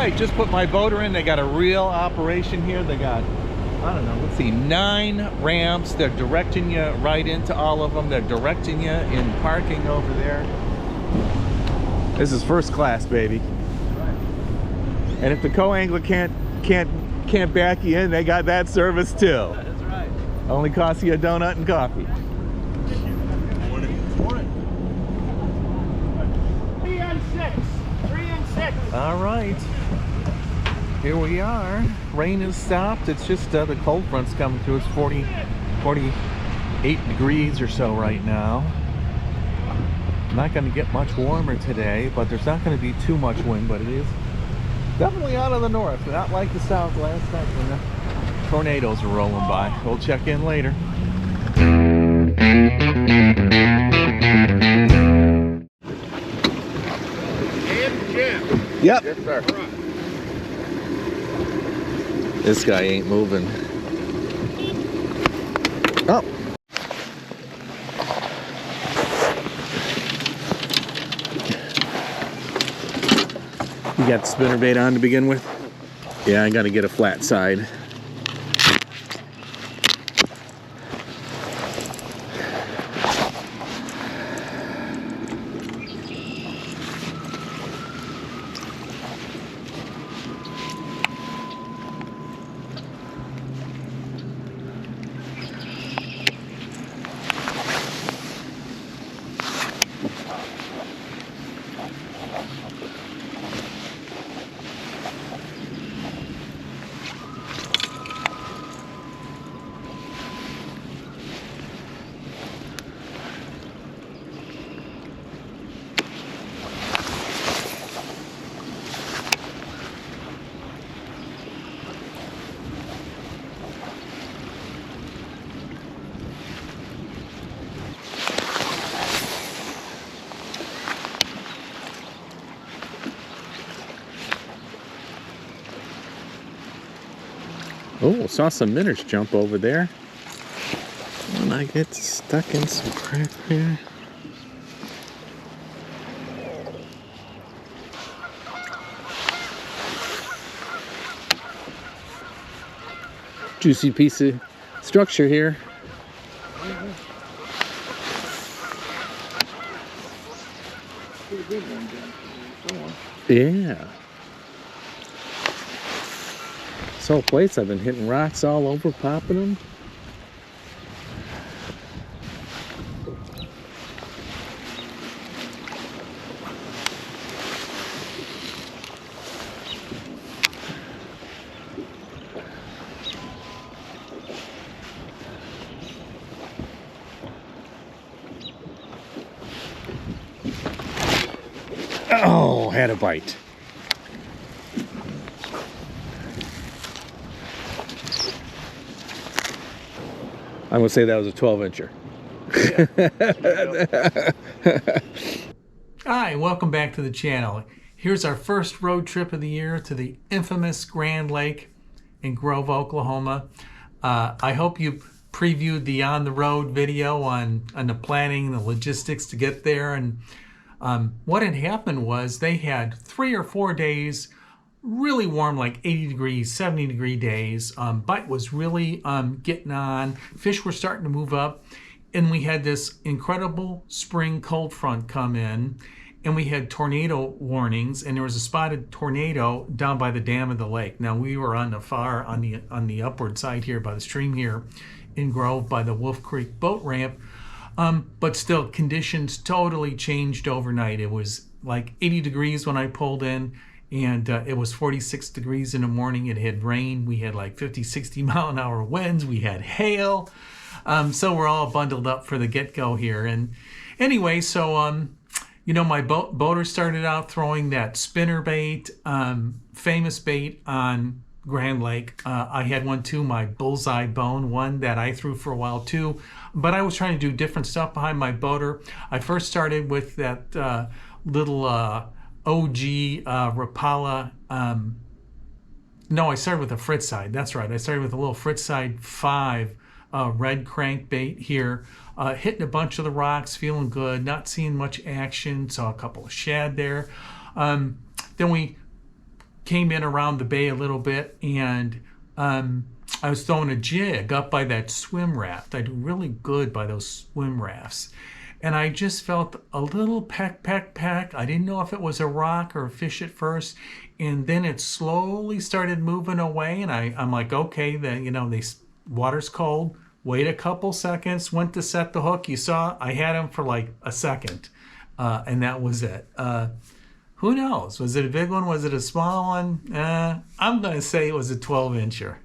right, just put my boater in. They got a real operation here. They got, I don't know, let's see, 9 ramps. They're directing you right into all of them. They're directing you in parking over there. This is first class, baby. And if the co-angler can't back you in, they got that service too. That's right. Only costs you a donut and coffee. Morning. 3 and 6. 3 and 6. All right. Here we are. Rain has stopped. It's just the cold front's coming through. It's 48 degrees or so right now. Not going to get much warmer today, but there's not going to be too much wind, but it is definitely out of the north, not like the south last night when the tornadoes were rolling by. We'll check in later. Yep. Yes, sir. This guy ain't moving. Oh. You got the spinnerbait on to begin with? Yeah, I gotta get a flat side. Oh, saw some minnows jump over there. And I get stuck in some crap here. Juicy piece of structure here. Yeah. This whole place, I've been hitting rocks all over, popping them. Oh, had a bite. I'm gonna say that was a 12-incher. Hi, welcome back to the channel. Here's our first road trip of the year to the infamous Grand Lake in Grove, Oklahoma. I hope you previewed the on the road video on the planning, the logistics to get there. And what had happened was they had 3 or 4 days really warm, like 80 degrees, 70 degree days. Bite was really getting on. Fish were starting to move up. And we had this incredible spring cold front come in. And we had tornado warnings. And there was a spotted tornado down by the dam of the lake. Now we were on the upward side here by the stream here in Grove by the Wolf Creek boat ramp. But still, conditions totally changed overnight. It was like 80 degrees when I pulled in. And it was 46 degrees in the morning. It had rained. We had like 50, 60 mile an hour winds. We had hail. So we're all bundled up for the get-go here. And anyway, so, you know, my boater started out throwing that spinner bait, famous bait on Grand Lake. I had one too, my bullseye bone, one that I threw for a while too. But I was trying to do different stuff behind my boater. I first started with that little OG Rapala. No, I started with a Fritzside. That's right. I started with a little Fritzside 5 red crankbait here. Hitting a bunch of the rocks, feeling good, not seeing much action. Saw a couple of shad there. Then we came in around the bay a little bit, and I was throwing a jig up by that swim raft. I do really good by those swim rafts. And I just felt a little peck, peck, peck. I didn't know if it was a rock or a fish at first. And then it slowly started moving away. And I'm like, okay, then, water's cold. Wait a couple seconds, went to set the hook. You saw I had him for like a second. And that was it. Who knows? Was it a big one? Was it a small one? I'm going to say it was a 12-incher.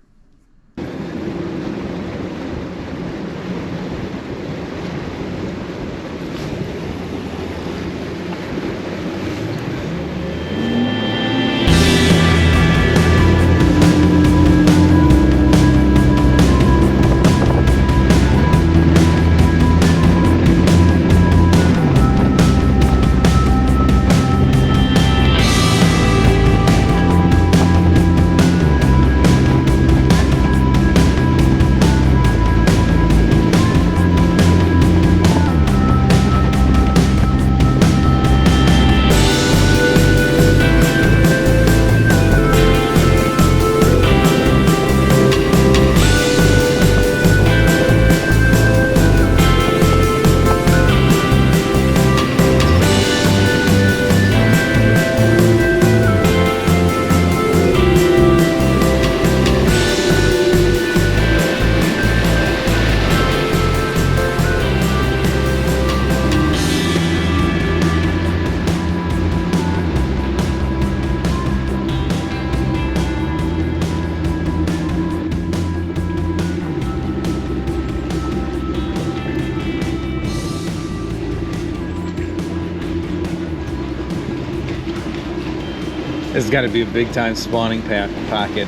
This has got to be a big time spawning pocket.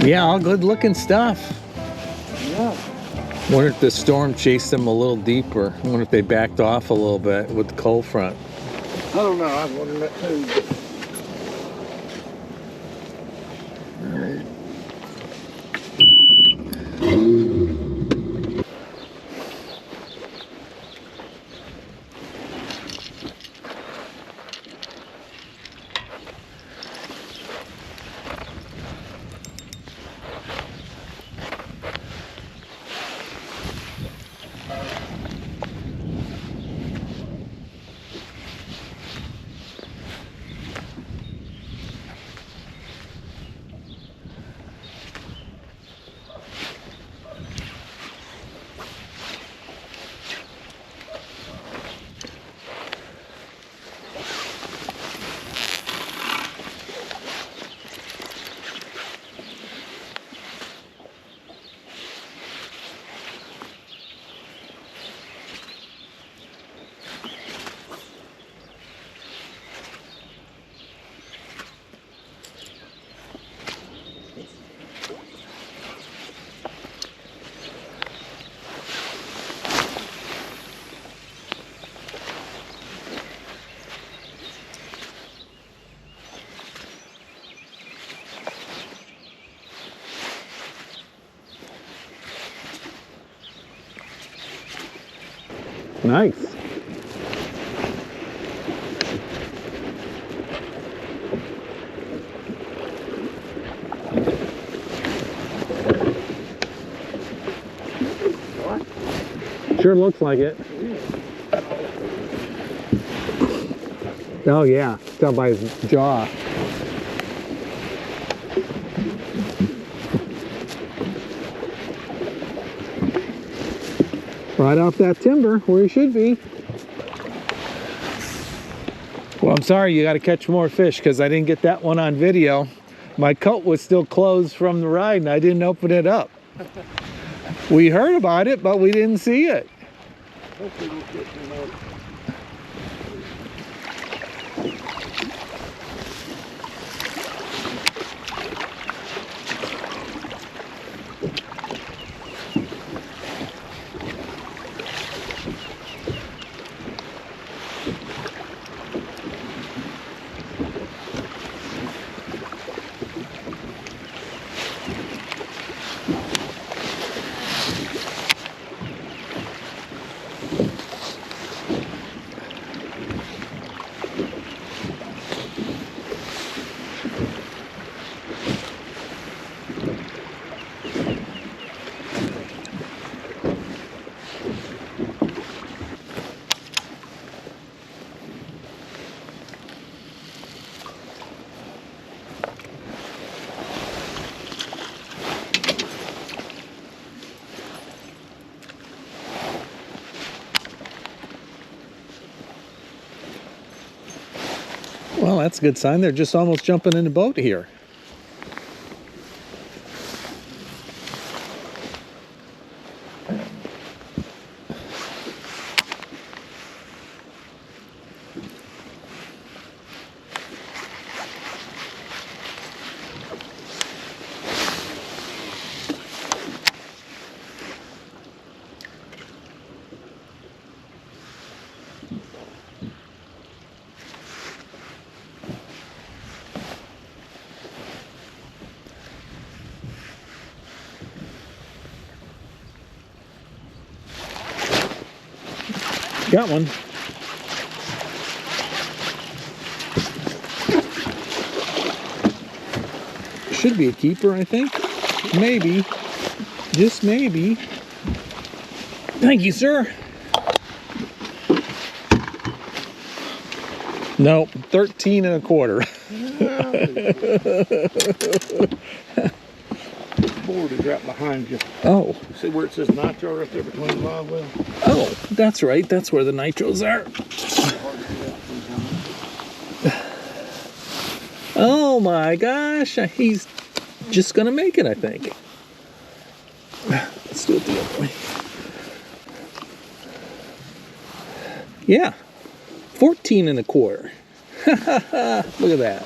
Yeah, all good looking stuff. Yeah. Wonder if the storm chased them a little deeper. I wonder if they backed off a little bit with the cold front. I don't know. I was wondering that too. Nice. Sure looks like it. Oh yeah, tell by his jaw. Right off that timber where he should be. Well, I'm sorry you got to catch more fish because I didn't get that one on video. My coat was still closed from the ride and I didn't open it up. We heard about it, but we didn't see it. Hopefully we'll get some more. Well, that's a good sign. They're just almost jumping in the boat here. Got one. Should be a keeper, I think. Maybe. Just maybe. Thank you, sir. Nope, 13 and a quarter. Board is right behind you. Oh. See where it says nitro right there between the live well? Oh, that's right. That's where the nitros are. Oh my gosh. He's just going to make it, I think. Let's do it the other way. Yeah. 14 and a quarter. Look at that.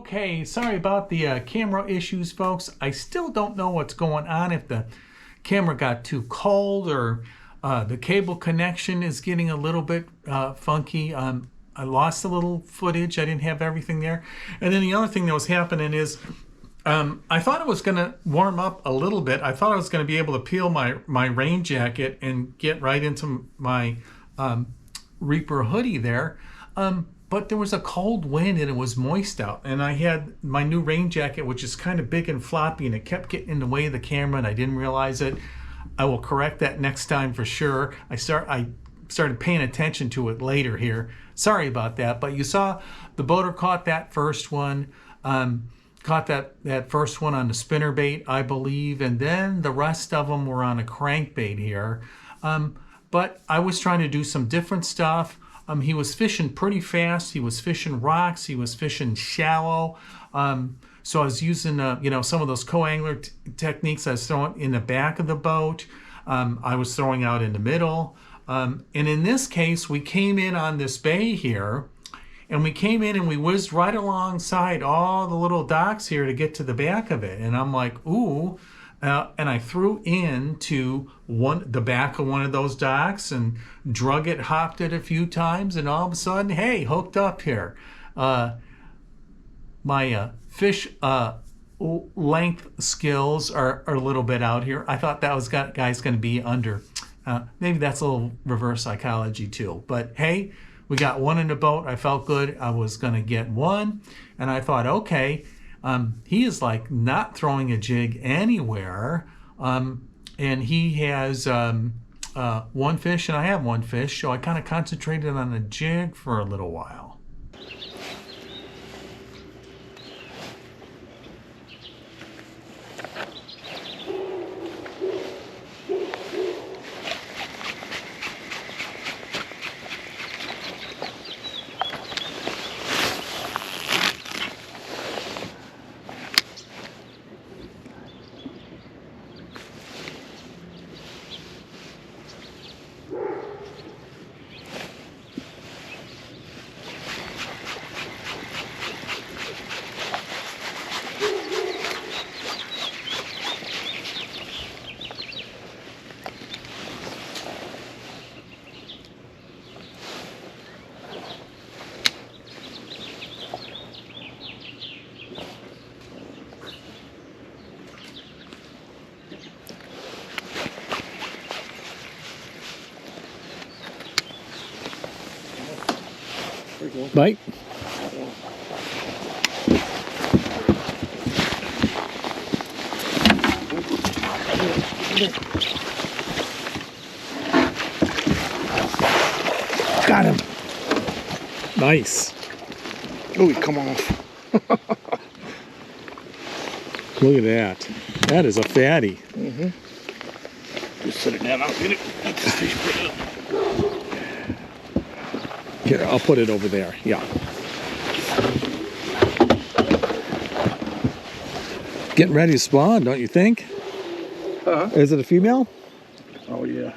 Okay, sorry about the camera issues, folks. I still don't know what's going on, if the camera got too cold or the cable connection is getting a little bit funky. I lost a little footage. I didn't have everything there. And then the other thing that was happening is I thought it was going to warm up a little bit. I thought I was going to be able to peel my rain jacket and get right into my Reaper hoodie there. But there was a cold wind and it was moist out. And I had my new rain jacket, which is kind of big and floppy, and it kept getting in the way of the camera and I didn't realize it. I will correct that next time for sure. I started paying attention to it later here. Sorry about that, but you saw the boater caught that first one. Caught that first one on the spinnerbait, I believe, and then the rest of them were on a crankbait here. But I was trying to do some different stuff. He was fishing pretty fast. He was fishing rocks. He was fishing shallow. So I was using, some of those co-angler techniques. I was throwing in the back of the boat. I was throwing out in the middle. And in this case, we came in on this bay here, and we came in and we whizzed right alongside all the little docks here to get to the back of it. And I'm like, ooh. And I threw into the back of one of those docks and drug it, hopped it a few times, and all of a sudden, hey, hooked up here. My fish length skills are a little bit out here. I thought that was guy's going to be under. Maybe that's a little reverse psychology too. But hey, we got one in the boat. I felt good. I was going to get one. And I thought, okay, he is like not throwing a jig anywhere. And he has one fish and I have one fish. So I kind of concentrated on the jig for a little while. Bite. Got him. Nice. Oh, he come off. Look at that. That is a fatty. Mm-hmm. Just set it down. I'll get it. Let this fish put it up. Here, I'll put it over there. Yeah. Getting ready to spawn, don't you think? Uh-huh. Is it a female? Oh, yeah.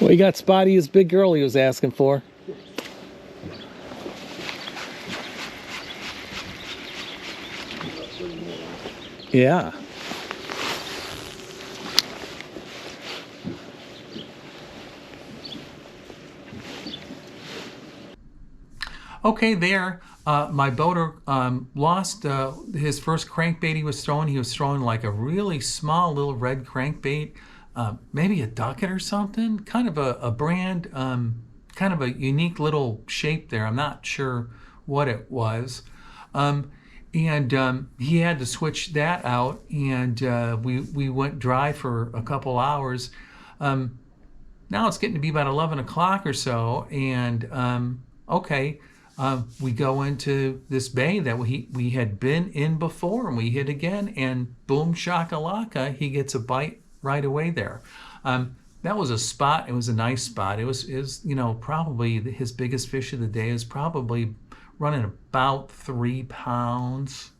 Well, he got Spotty, his big girl he was asking for. Yeah. Okay, there, my boater lost his first crankbait he was throwing. He was throwing like a really small little red crankbait, maybe a ducket or something, kind of a brand, kind of a unique little shape there. I'm not sure what it was. And he had to switch that out, and we went dry for a couple hours. Now it's getting to be about 11 o'clock or so, and okay, we go into this bay that we had been in before, and we hit again, and boom shakalaka, he gets a bite right away there. That was a spot. It was a nice spot. It was probably his biggest fish of the day. Is probably running about 3 pounds.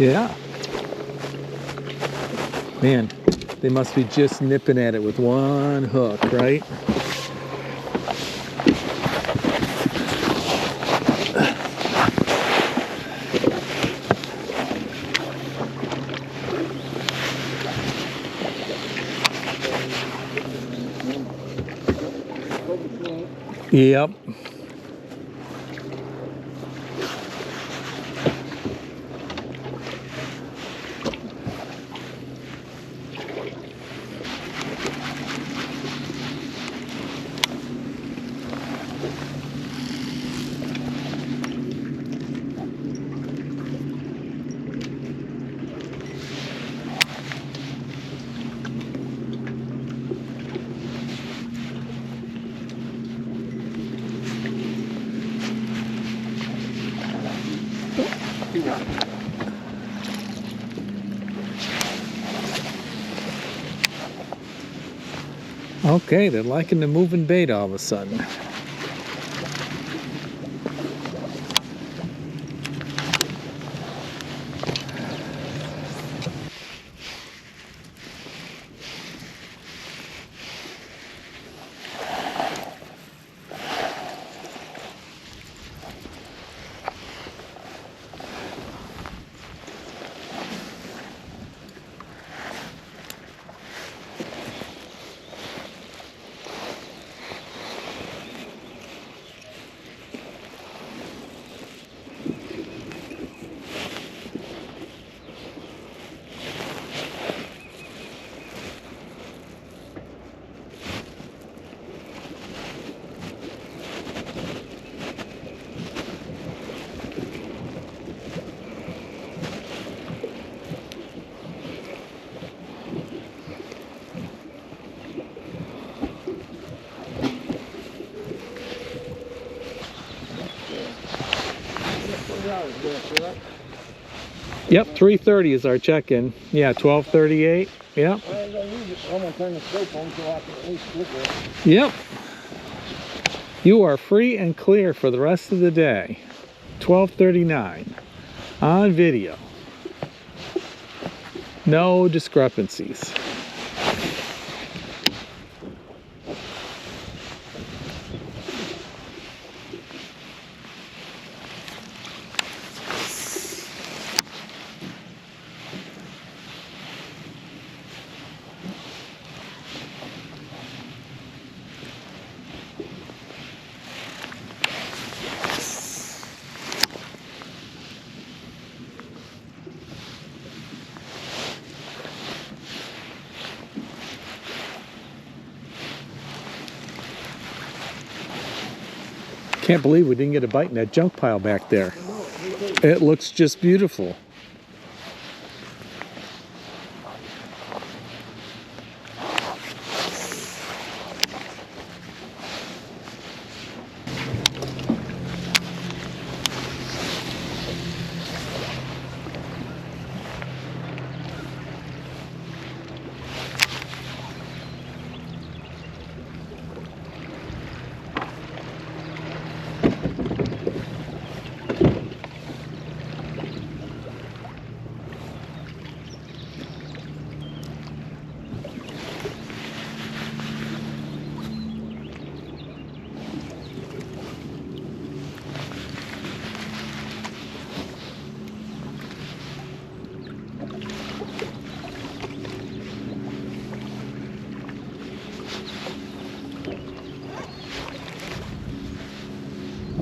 Yeah. Man, they must be just nipping at it with one hook, right? Yep. Okay, they're liking the moving bait all of a sudden. Yep, 3:30 is our check-in. Yeah, 12:38. Yep. I'm gonna turn the scope on so I can at least look at it. Yep. You are free and clear for the rest of the day. 12:39 on video. No discrepancies. Can't believe we didn't get a bite in that junk pile back there. It looks just beautiful.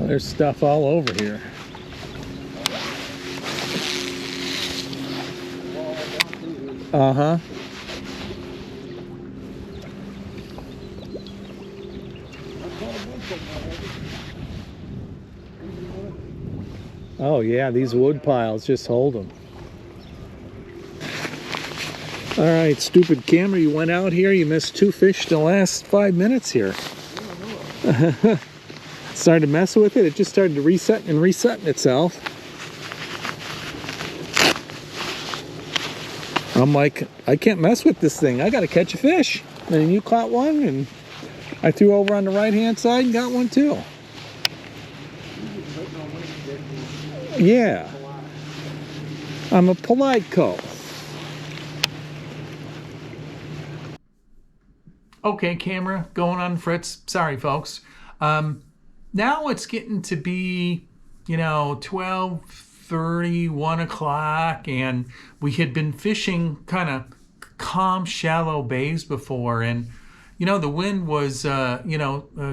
There's stuff all over here. Uh-huh. Oh yeah, these wood piles just hold them. All right, stupid camera, you went out here, you missed 2 fish the last 5 minutes here. Started to mess with it, it just started to reset and resetting itself. I'm like, I can't mess with this thing, I gotta catch a fish. And then you caught one, and I threw over on the right hand side and got one too. Yeah. I'm a polite coast. Okay, camera going on Fritz. Sorry, folks. Now it's getting to be, 12:30, 1 o'clock, and we had been fishing kind of calm, shallow bays before, and the wind was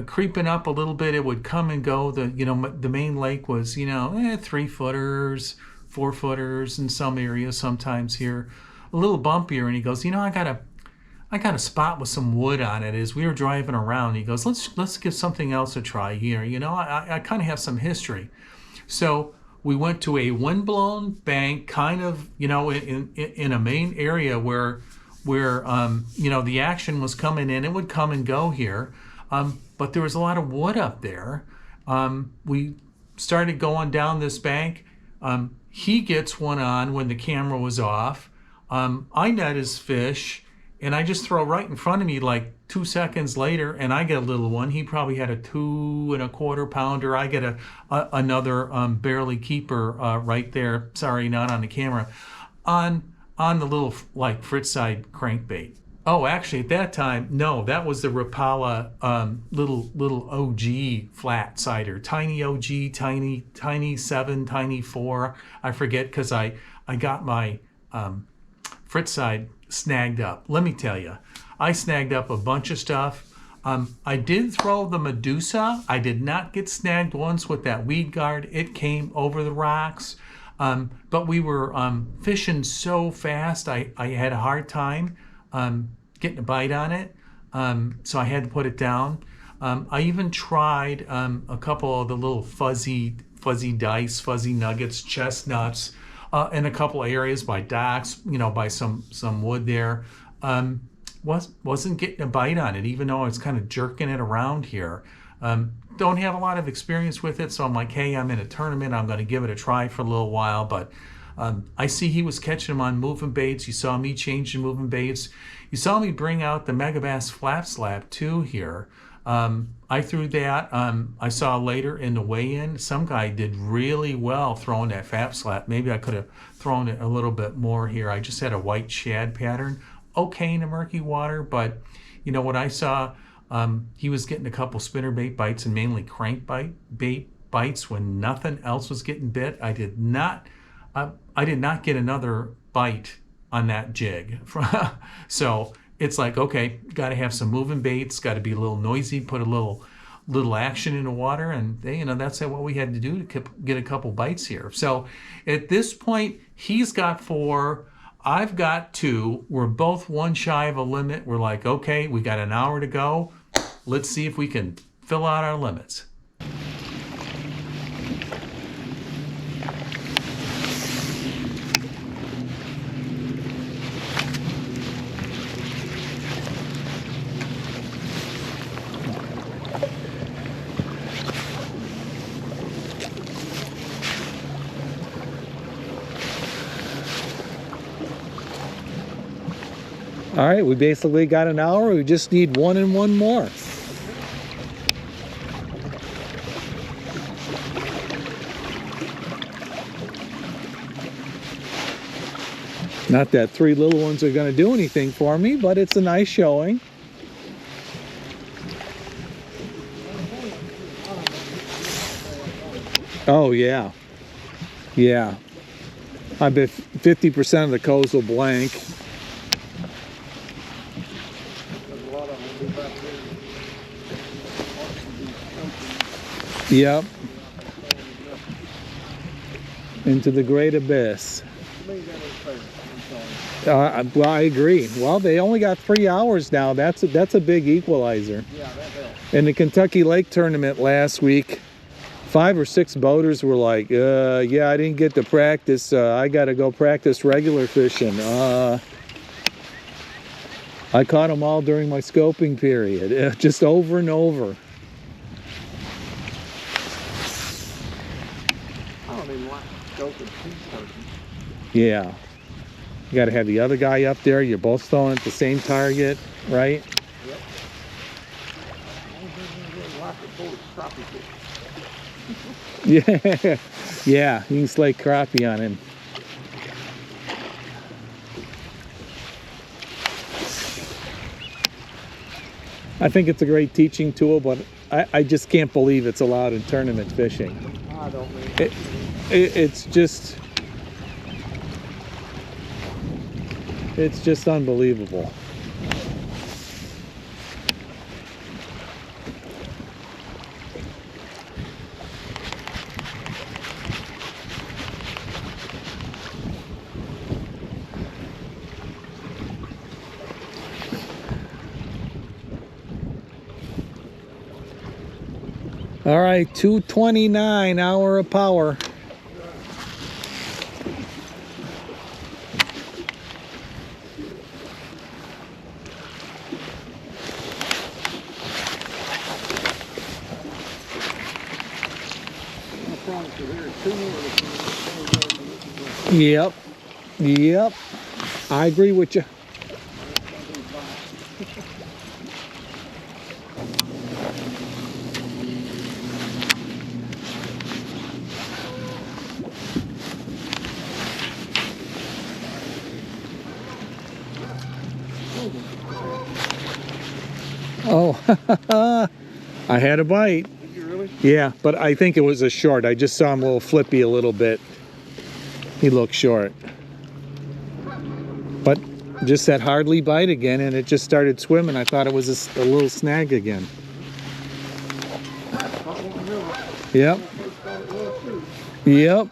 creeping up a little bit. It would come and go. The main lake was 3-footers, 4-footers in some areas, sometimes here a little bumpier. And he goes, I got a spot with some wood on it. As we were driving around, he goes, let's give something else a try here. I kind of have some history. So we went to a windblown bank, kind of, in a main area where the action was coming in. It would come and go here. But there was a lot of wood up there. We started going down this bank. He gets one on when the camera was off. I net his fish. And I just throw right in front of me like 2 seconds later, and I get a little one. He probably had a 2 1/4 pounder. I get another barely keeper right there. Sorry, not on the camera. On the little like Fritz side crankbait. Oh, actually at that time, no, that was the Rapala little OG flat sider. Tiny OG, tiny 7, tiny 4. I forget because I got my Fritz side snagged up. Let me tell you, I snagged up a bunch of stuff. I did throw the Medusa. I did not get snagged once with that weed guard. It came over the rocks. But we were fishing so fast, I had a hard time getting a bite on it. So I had to put it down. I even tried a couple of the little fuzzy dice, fuzzy nuggets, chestnuts, in a couple of areas by docks, by some wood there. Wasn't getting a bite on it, even though I was kind of jerking it around here. Don't have a lot of experience with it, so I'm like, hey, I'm in a tournament. I'm going to give it a try for a little while. But I see he was catching them on moving baits. You saw me changing moving baits. You saw me bring out the Megabass Flap Slap too here. I threw that. I saw later in the weigh-in, some guy did really well throwing that Flap Slap. Maybe I could have thrown it a little bit more here. I just had a white shad pattern. Okay in the murky water, but what I saw, he was getting a couple spinnerbait bites and mainly crankbait bites when nothing else was getting bit. I did not get another bite on that jig. So it's like, okay, got to have some moving baits, got to be a little noisy, put a little action in the water, and that's what we had to do to get a couple bites here. So at this point, he's got 4, I've got 2. We're both one shy of a limit. We're like, okay, we got an hour to go. Let's see if we can fill out our limits. All right, we basically got an hour. We just need 1 and 1 more. Not that 3 little ones are going to do anything for me, but it's a nice showing. Oh, yeah. Yeah. I bet 50% of the coves will blank. Yep. Into the great abyss. Well, I agree. Well, they only got 3 hours now. That's a big equalizer. Yeah, that helps. In the Kentucky Lake tournament last week, 5 or 6 boaters were like, yeah, I didn't get to practice. I got to go practice regular fishing. I caught them all during my scoping period, just over and over. I don't even like scoping too. Yeah. You got to have the other guy up there. You're both throwing at the same target, right? Yep. Yeah, yeah, you can slay crappie on him. I think it's a great teaching tool, but I just can't believe it's allowed in tournament fishing. I don't mean It's just unbelievable. All right, 229 hour of power. Yep, yep, I agree with you. Oh, I had a bite. Did you really? Yeah, but I think it was a short. I just saw him a little flippy a little bit. He looked short. But just that hardly bite again, and it just started swimming. I thought it was a little snag again. Yep. Yep.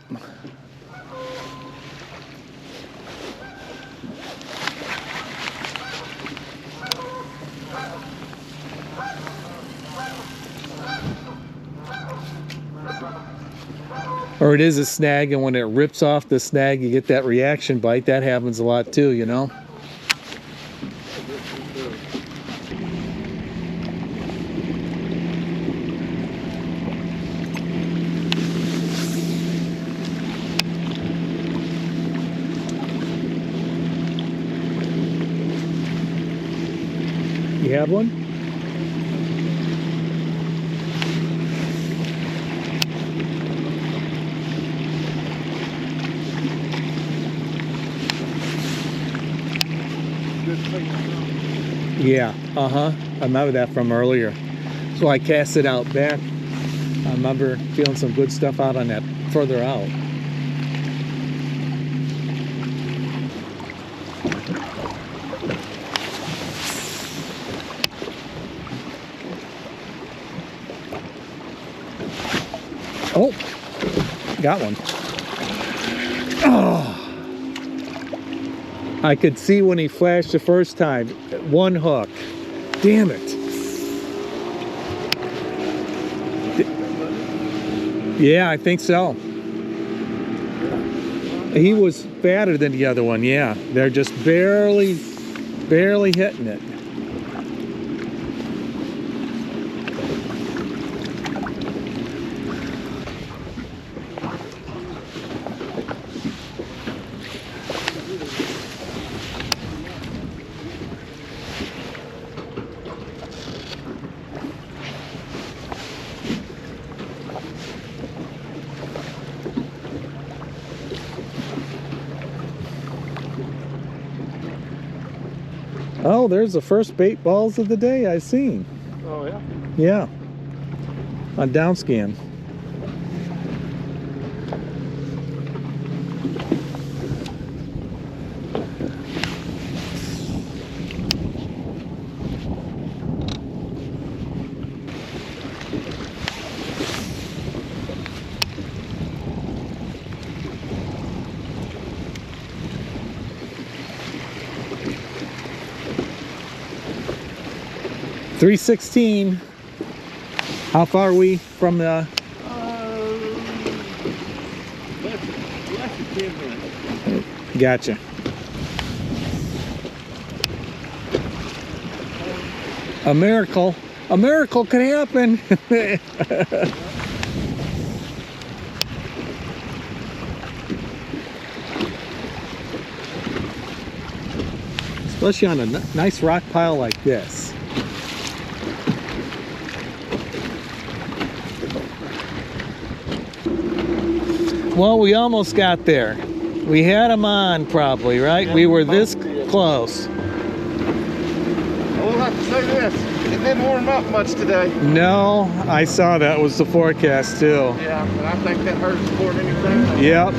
Or it is a snag, and when it rips off the snag, you get that reaction bite. That happens a lot too, you know? You have one? Yeah, I remember that from earlier. So I cast it out back. I remember feeling some good stuff out on that further out. Oh, got one. Oh. I could see when he flashed the first time. One hook. Damn it. Yeah, I think so. He was fatter than the other one, yeah. They're just barely hitting it. Oh, there's the first bait balls of the day I've seen. Oh, yeah? Yeah. On downscan. .316. How far are we from the? Less than 10 minutes. Gotcha. A miracle could happen. Especially on a nice rock pile like this. Well, we almost got there. We had them on probably, right? We were this close. I will have to say this. It didn't warm up much today. No, I saw that was the forecast too. Yeah, and I think that hurts more than anything. Yep.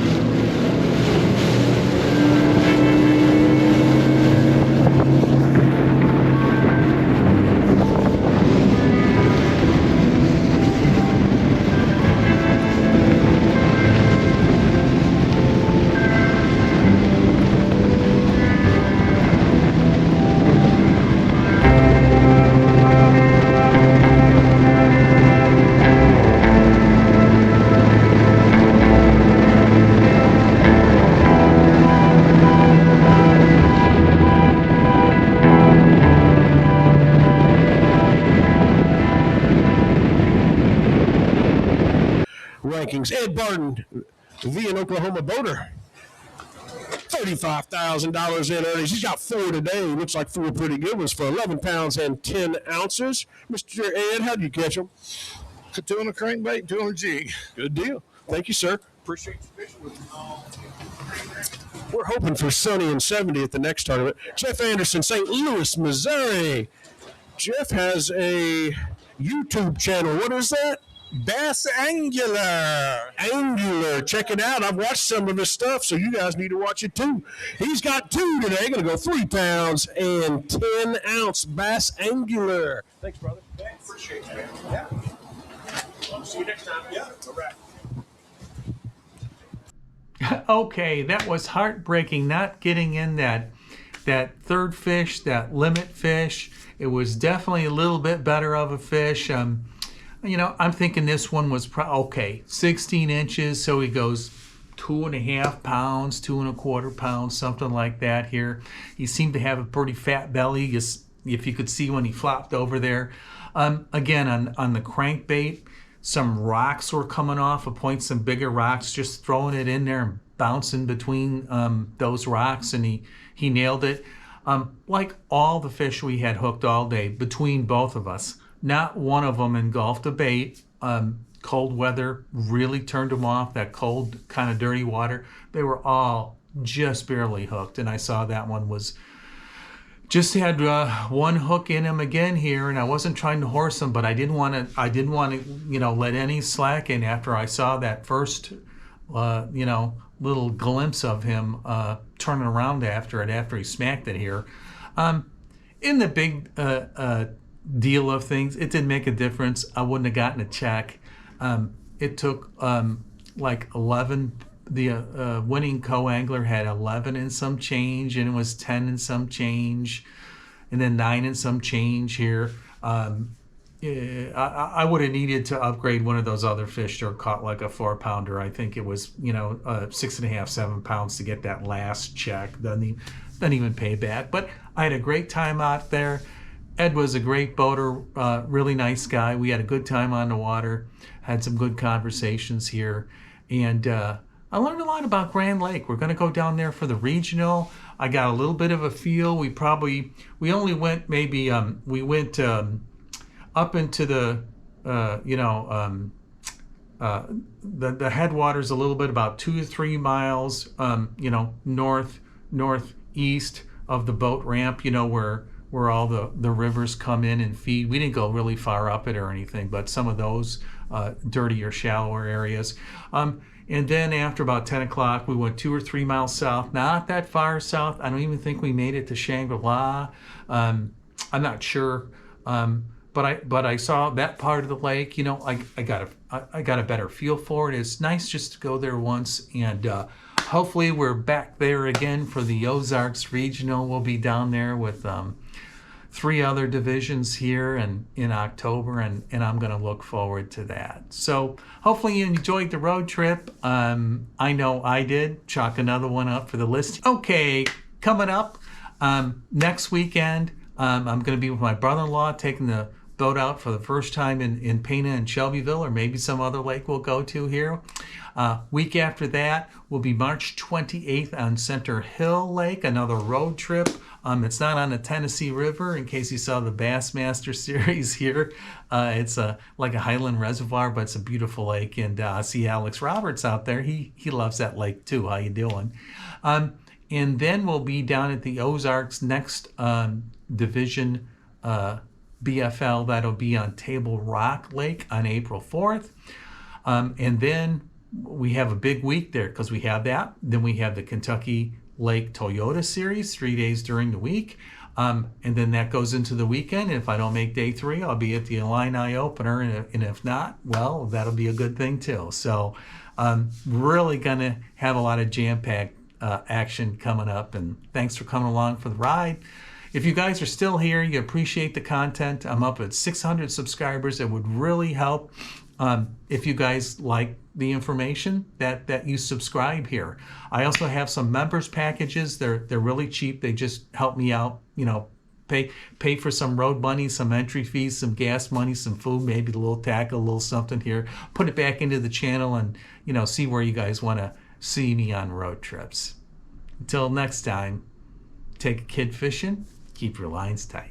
Rankings. Ed Barton, the an Oklahoma boater. $35,000 in earnings. He's got 4 today. Looks like 4 pretty good ones for 11 pounds and 10 ounces. Mr. Ed, how do you catch them? 2 on a crankbait, 2 on a jig. Good deal. Thank you, sir. Appreciate you fishing with me. We're hoping for sunny and 70 at the next tournament. Jeff Anderson, St. Louis, Missouri. Jeff has a YouTube channel. What is that? Bass Angular. Angular. Check it out. I've watched some of his stuff, so you guys need to watch it too. He's got 2 today. Going to go 3 pounds and 10 ounce Bass Angular. Thanks, brother. Thanks. Appreciate you, man. Yeah. I'll see you next time. Yeah. All right. Okay, that was heartbreaking not getting in that third fish, that limit fish. It was definitely a little bit better of a fish. You know, I'm thinking this one was okay, 16 inches, so he goes 2.5 pounds, 2.25 pounds, something like that here. He seemed to have a pretty fat belly, if you could see when he flopped over there. Again, on the crankbait, some rocks were coming off a point, some bigger rocks, just throwing it in there and bouncing between those rocks, and he nailed it. Like all the fish we had hooked all day between both of us. Not one of them engulfed a bait. Cold weather really turned them off, that cold, kind of dirty water. They were all just barely hooked, and I saw that one was just had one hook in him again here, and I wasn't trying to horse him, but I didn't want to, let any slack in after I saw that first, little glimpse of him turning around after he smacked it here. In the big deal of things, it didn't make a difference. I wouldn't have gotten a check. It took like 11. The winning co-angler had 11 and some change, and it was 10 and some change, and then 9 and some change here. I would have needed to upgrade one of those other fish that caught like a 4-pounder. I think it was 6.5, 7 pounds to get that last check. Doesn't even pay back. But I had a great time out there. Ed was a great boater, really nice guy. We had a good time on the water, had some good conversations here, and I learned a lot about Grand Lake. We're going to go down there for the regional. I got a little bit of a feel. We only went maybe we went up into the the headwaters a little bit, about 2 to 3 miles northeast of the boat ramp, where all the rivers come in and feed. We didn't go really far up it or anything, but some of those dirtier, shallower areas. And then after about 10 o'clock, we went 2 or 3 miles south, not that far south. I don't even think we made it to Shangri-La. I'm not sure. But I saw that part of the lake. I got a better feel for it. It's nice just to go there once, and hopefully we're back there again for the Ozarks Regional. We'll be down there with 3 other divisions here in October, and I'm going to look forward to that. So hopefully you enjoyed the road trip. I know I did. Chalk another one up for the list. Okay, coming up next weekend, I'm going to be with my brother-in-law taking the boat out for the first time in Pana and Shelbyville, or maybe some other lake we'll go to here. Week after that will be March 28th on Center Hill Lake, another road trip. It's not on the Tennessee River, in case you saw the Bassmaster series here. It's like a highland reservoir, but it's a beautiful lake. And I see Alex Roberts out there. He loves that lake too. How you doing? And then we'll be down at the Ozarks next division BFL. That'll be on Table Rock Lake on April 4th. And then we have a big week there because we have that. Then we have the Kentucky Lake Toyota Series 3 days during the week. And then that goes into the weekend. If I don't make day 3, I'll be at the Illini Opener. And if not, well, that'll be a good thing too. So really going to have a lot of jam-packed action coming up. And thanks for coming along for the ride. If you guys are still here, you appreciate the content. I'm up at 600 subscribers. It would really help if you guys like the information that you subscribe here. I also have some members packages. They're really cheap. They just help me out, you know, pay for some road money, some entry fees, some gas money, some food, maybe a little tackle, a little something here. Put it back into the channel and, you know, see where you guys want to see me on road trips. Until next time, take a kid fishing, keep your lines tight.